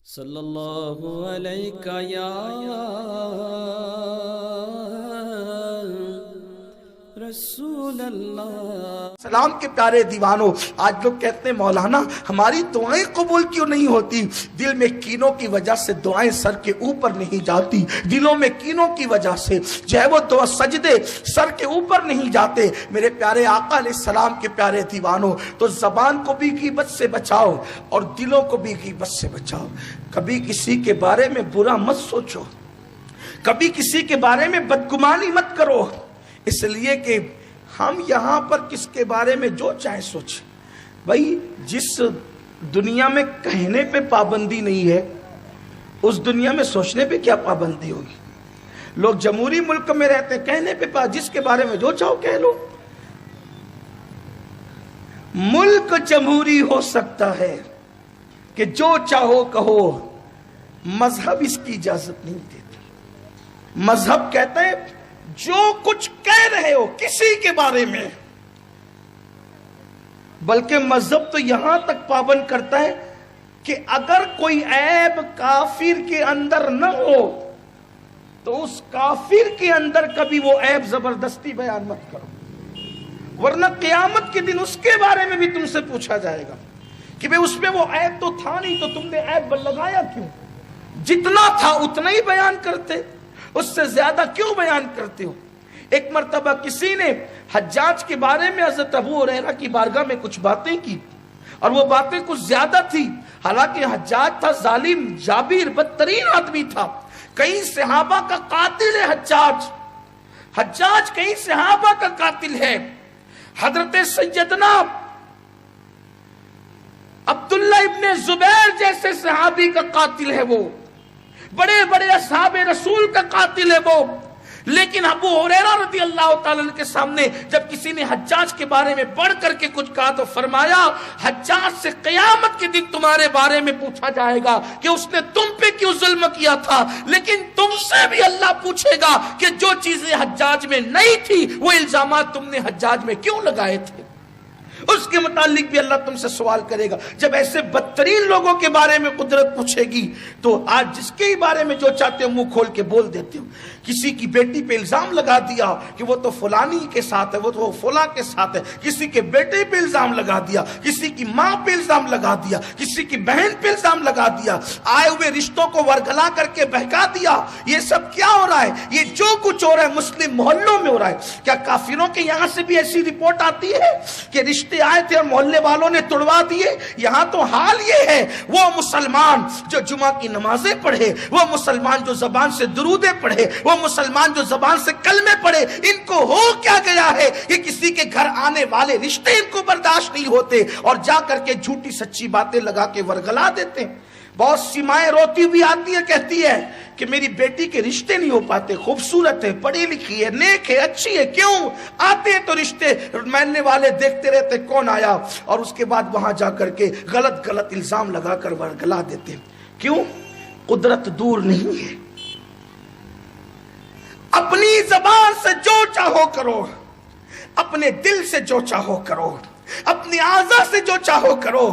صلی اللہ علیہ یا رسول اللہ۔ سلام کے پیارے دیوانوں، آج لوگ کہتے ہیں مولانا ہماری دعائیں قبول کیوں نہیں ہوتی؟ دل میں کینوں کی وجہ سے دعائیں سر کے اوپر نہیں جاتی، دلوں میں کینوں کی وجہ سے جو ہے وہ دعا سجدے سر کے اوپر نہیں جاتے۔ میرے پیارے آقا علیہ السلام کے پیارے دیوانوں، تو زبان کو بھی غیبت سے بچاؤ اور دلوں کو بھی غیبت سے بچاؤ۔ کبھی کسی کے بارے میں برا مت سوچو، کبھی کسی کے بارے میں بدگمانی مت کرو، اس لیے کہ ہم یہاں پر کس کے بارے میں جو چاہے سوچیں۔ بھائی جس دنیا میں کہنے پہ پابندی نہیں ہے، اس دنیا میں سوچنے پہ کیا پابندی ہوگی؟ لوگ جمہوری ملک میں رہتے ہیں، کہنے پہ جس کے بارے میں جو چاہو کہہ لو۔ ملک جمہوری ہو سکتا ہے کہ جو چاہو کہو، مذہب اس کی اجازت نہیں دیتی۔ مذہب کہتا ہے جو کچھ کہہ رہے ہو کسی کے بارے میں، بلکہ مذہب تو یہاں تک پابند کرتا ہے کہ اگر کوئی عیب کافر کے اندر نہ ہو تو اس کافر کے اندر کبھی وہ عیب زبردستی بیان مت کرو، ورنہ قیامت کے دن اس کے بارے میں بھی تم سے پوچھا جائے گا کہ بھئی اس میں وہ عیب تو تھا نہیں، تو تم نے عیب لگایا کیوں؟ جتنا تھا اتنا ہی بیان کرتے، اس سے زیادہ کیوں بیان کرتے ہو؟ ایک مرتبہ کسی نے حجاج کے بارے میں حضرت ابو ہریرہ کی بارگاہ میں کچھ باتیں کی، اور وہ باتیں کچھ زیادہ تھی۔ حالانکہ حجاج تھا ظالم، جابر، بدترین آدمی تھا، کئی صحابہ کا قاتل ہے حجاج کئی صحابہ کا قاتل ہے۔ حضرت سیدنا عبداللہ ابن زبیر جیسے صحابی کا قاتل ہے وہ، بڑے بڑے اصحاب رسول کا قاتل ہے وہ۔ لیکن ابو ہریرہ رضی اللہ تعالیٰ عنہ کے سامنے جب کسی نے حجاج کے بارے میں بڑھ کر کے کچھ کہا تو فرمایا، حجاج سے قیامت کے دن تمہارے بارے میں پوچھا جائے گا کہ اس نے تم پہ کیوں ظلم کیا تھا، لیکن تم سے بھی اللہ پوچھے گا کہ جو چیزیں حجاج میں نہیں تھی وہ الزامات تم نے حجاج میں کیوں لگائے تھے، اس کے متعلق بھی اللہ تم سے سوال کرے گا۔ جب ایسے بدترین لوگوں کے بارے میں قدرت پوچھے گی تو آج جس کے بارے میں جو چاہتے ہو منہ کھول کے بول دیتے ہو۔ کسی کی بیٹی پہ الزام لگا دیا کہ وہ تو فلانی کے ساتھ ہے، وہ تو فلاں کے ساتھ ہے، کسی کے بیٹے پہ الزام لگا دیا، کسی کی ماں پہ الزام لگا دیا، کسی کی بہن پہ الزام لگا دیا، آئے ہوئے رشتوں کو ورگلا کر کے بہکا دیا۔ یہ سب کیا ہو رہا ہے؟ یہ جو کچھ ہو رہا ہے مسلم محلوں میں ہو رہا ہے۔ کیا کافروں کے یہاں سے بھی ایسی رپورٹ آتی ہے کہ رشتے آئے تھے اور محلے والوں نے توڑوا دیے؟ یہاں تو حال یہ ہے، وہ مسلمان جو جمعہ کی نمازیں پڑھے، وہ مسلمان جو زبان سے درودیں پڑھے، وہ مسلمان جو زبان سے کلمے پڑھے، ان کو ہو کیا گیا ہے کہ کسی کے گھر آنے والے رشتے ان کو برداشت نہیں ہوتے اور جا کر کے جھوٹی سچی باتیں لگا کے ورگلا دیتے ہیں۔ بہت سی مائیں روتی ہوئی آتی ہے، کہتی ہے کہ میری بیٹی کے رشتے نہیں ہو پاتے، خوبصورت ہے، پڑھی لکھی ہے، نیک ہے، اچھی ہے، کیوں آتے ہیں تو رشتے ملنے والے دیکھتے رہتے کون آیا، اور اس کے بعد وہاں جا کر کے غلط الزام لگا کر ورگلا دیتے ہیں۔ کیوں؟ قدرت دور نہیں ہے۔ اپنی زبان سے جو چاہو کرو، اپنے دل سے جو چاہو کرو، اپنی اعضاء سے جو چاہو کرو،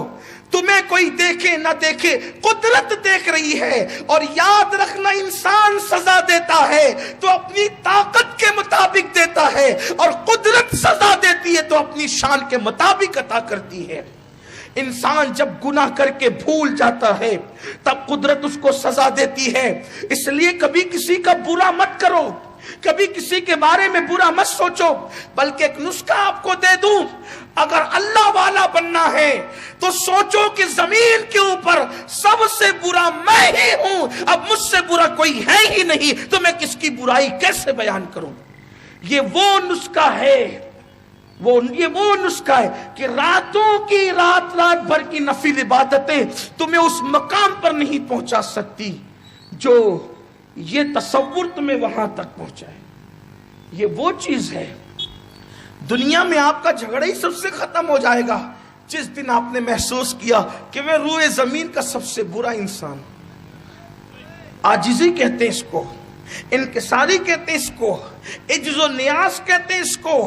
تمہیں کوئی دیکھے نہ دیکھے قدرت دیکھ رہی ہے۔ اور یاد رکھنا، انسان سزا دیتا ہے تو اپنی طاقت کے مطابق دیتا ہے، اور قدرت سزا دیتی ہے تو اپنی شان کے مطابق عطا کرتی ہے۔ انسان جب گناہ کر کے بھول جاتا ہے تب قدرت اس کو سزا دیتی ہے۔ اس لیے کبھی کسی کا برا مت کرو، کبھی کسی کے بارے میں برا مت سوچو، بلکہ ایک نسخہ آپ کو دے دوں، اگر اللہ والا بننا ہے تو سوچو کہ زمین کے اوپر سب سے برا میں ہی ہوں، اب مجھ سے برا کوئی ہے ہی نہیں، تو میں کس کی برائی کیسے بیان کروں؟ یہ وہ نسخہ ہے، یہ وہ نسخہ ہے کہ راتوں کی رات بھر کی نفل عبادتیں تمہیں اس مقام پر نہیں پہنچا سکتی جو یہ تصور تمہیں وہاں تک پہنچائے۔ یہ وہ چیز ہے، دنیا میں آپ کا جھگڑا ہی سب سے ختم ہو جائے گا جس دن آپ نے محسوس کیا کہ میں روئے زمین کا سب سے برا انسان۔ عاجزی کہتے ہیں اس کو، انکساری کہتے ہیں اس کو، عجز و نیاز کہتے ہیں اس کو۔